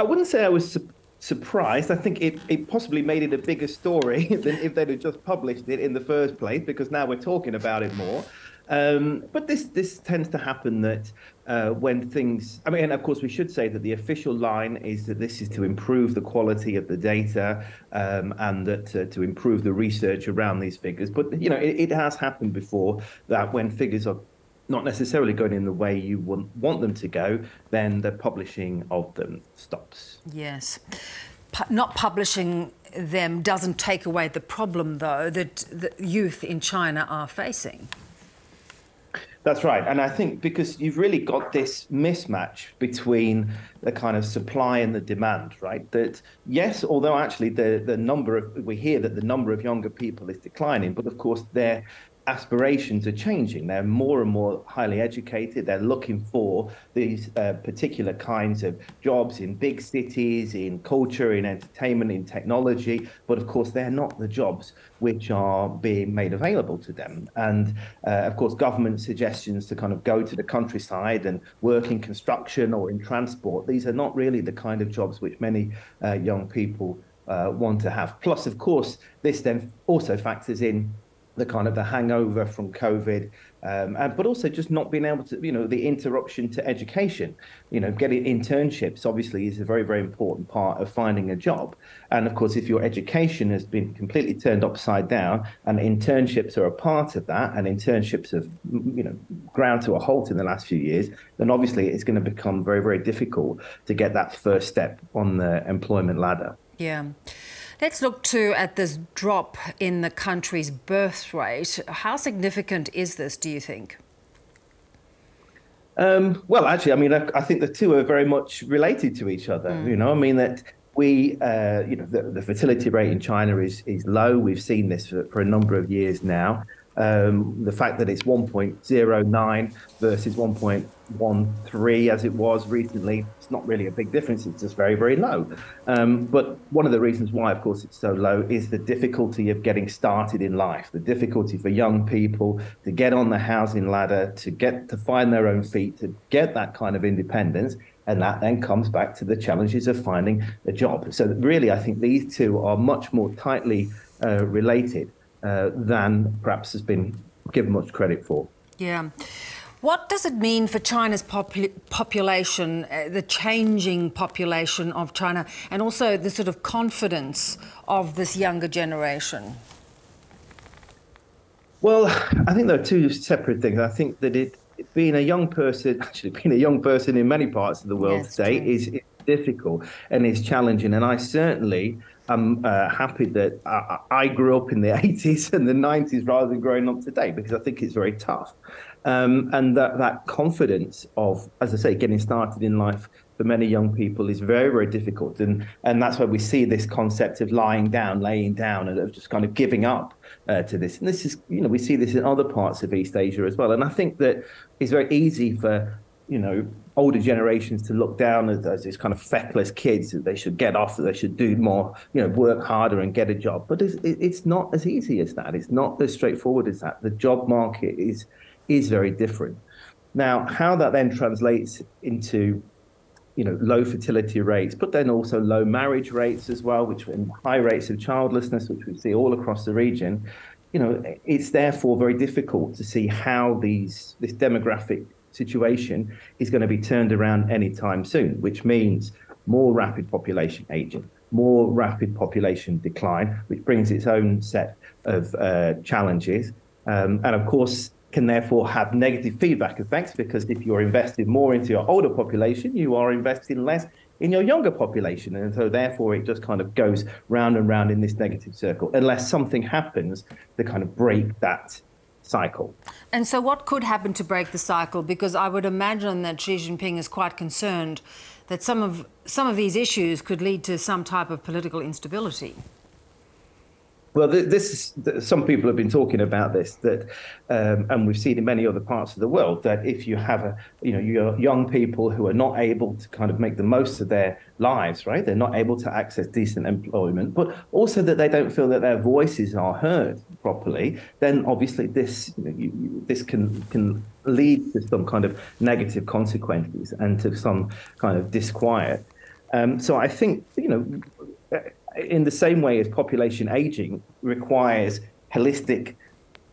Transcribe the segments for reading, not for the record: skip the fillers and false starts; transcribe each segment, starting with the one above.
I wouldn't say I was surprised. I think it possibly made it a bigger story than if they'd have just published it in the first place, because now we're talking about it more. But this tends to happen that when things, I mean, and of course, we should say that the official line is that this is to improve the quality of the data and that to improve the research around these figures. But, it has happened before that when figures are not necessarily going in the way you want them to go, then the publishing of them stops. Yes. Not publishing them doesn't take away the problem, though, that the youth in China are facing. That's right. And I think because you've really got this mismatch between the kind of supply and the demand, right? That, yes, although actually we hear that the number of younger people is declining, but of course their aspirations are changing. They're more and more highly educated. They're looking for these particular kinds of jobs in big cities, in culture, in entertainment, in technology. But of course, they're not the jobs which are being made available to them. And of course, government suggestions to kind of go to the countryside and work in construction or in transport, these are not really the kind of jobs which many young people want to have. Plus, of course, this then also factors in the kind of the hangover from COVID, but also just not being able to, the interruption to education, getting internships obviously is a very, very important part of finding a job. And of course, if your education has been completely turned upside down and internships are a part of that, and internships have, ground to a halt in the last few years, then obviously it's going to become very, very difficult to get that first step on the employment ladder. Yeah. Let's look at this drop in the country's birth rate. How significant is this, do you think? Well, actually, I mean, I think the two are very much related to each other. I mean, that the fertility rate in China is low. We've seen this for a number of years now. The fact that it's 1.09 versus 1.13 as it was recently, it's not really a big difference. It's just very, very low. But one of the reasons why, of course, it's so low is the difficulty of getting started in life, the difficulty for young people to get on the housing ladder, to find their own feet, to get that kind of independence. And that then comes back to the challenges of finding a job. So really, I think these two are much more tightly related than perhaps has been given much credit for. Yeah. What does it mean for China's population, the changing population of China, and also the sort of confidence of this younger generation? Well, I think there are two separate things. I think that being a young person in many parts of the world today is difficult and is challenging. And I certainly am happy that I grew up in the 80s and the 90s rather than growing up today, because I think it's very tough. And that confidence of, as I say, getting started in life for many young people is very, very difficult. And that's why we see this concept of laying down, and of just kind of giving up to this. And this is, we see this in other parts of East Asia as well. And I think that it's very easy for, older generations to look down as these kind of feckless kids, that they should get off, that they should do more, work harder and get a job. But it's not as easy as that. It's not as straightforward as that. The job market is very different. Now, how that then translates into, low fertility rates, but then also low marriage rates as well, which and high rates of childlessness, which we see all across the region, it's therefore very difficult to see how this demographic situation is going to be turned around anytime soon, which means more rapid population aging, more rapid population decline, which brings its own set of challenges. And of course, can therefore have negative feedback effects, because if you're investing more into your older population, you are investing less in your younger population. And so therefore, it just kind of goes round and round in this negative circle, unless something happens to kind of break that cycle. And so what could happen to break the cycle? Because I would imagine that Xi Jinping is quite concerned that some of these issues could lead to some type of political instability. Well, some people have been talking about this, and we've seen in many other parts of the world, that if you have your young people who are not able to kind of make the most of their lives, right? They're not able to access decent employment, but also that they don't feel that their voices are heard properly, then obviously this can lead to some kind of negative consequences and to some kind of disquiet. So I think, in the same way as population aging requires holistic,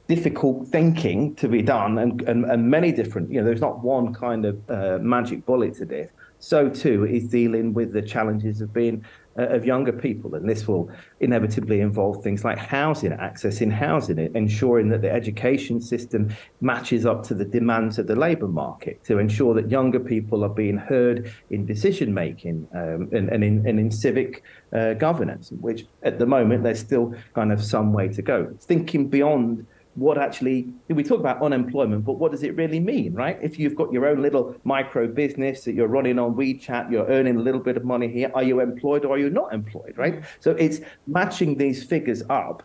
difficult thinking to be done, and many different, there's not one kind of magic bullet to this. So too is dealing with the challenges of being of younger people, and this will inevitably involve things like housing, accessing housing, ensuring that the education system matches up to the demands of the labour market, to ensure that younger people are being heard in decision making and in civic governance, which at the moment there's still kind of some way to go. Thinking beyond what actually, we talk about unemployment, but what does it really mean, right? If you've got your own little micro business that you're running on WeChat, you're earning a little bit of money here, are you employed or are you not employed, right? So it's matching these figures up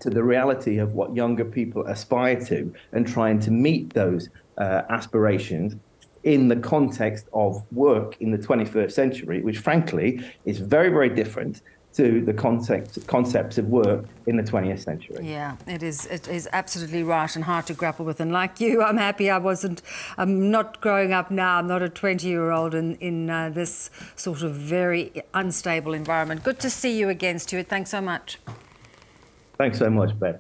to the reality of what younger people aspire to and trying to meet those aspirations in the context of work in the 21st century, which frankly is very, very different to the concepts of work in the 20th century. Yeah, it is absolutely right and hard to grapple with. And like you, I'm happy I'm not growing up now. I'm not a 20-year-old in this sort of very unstable environment. Good to see you again, Stuart. Thanks so much. Thanks so much, Beth.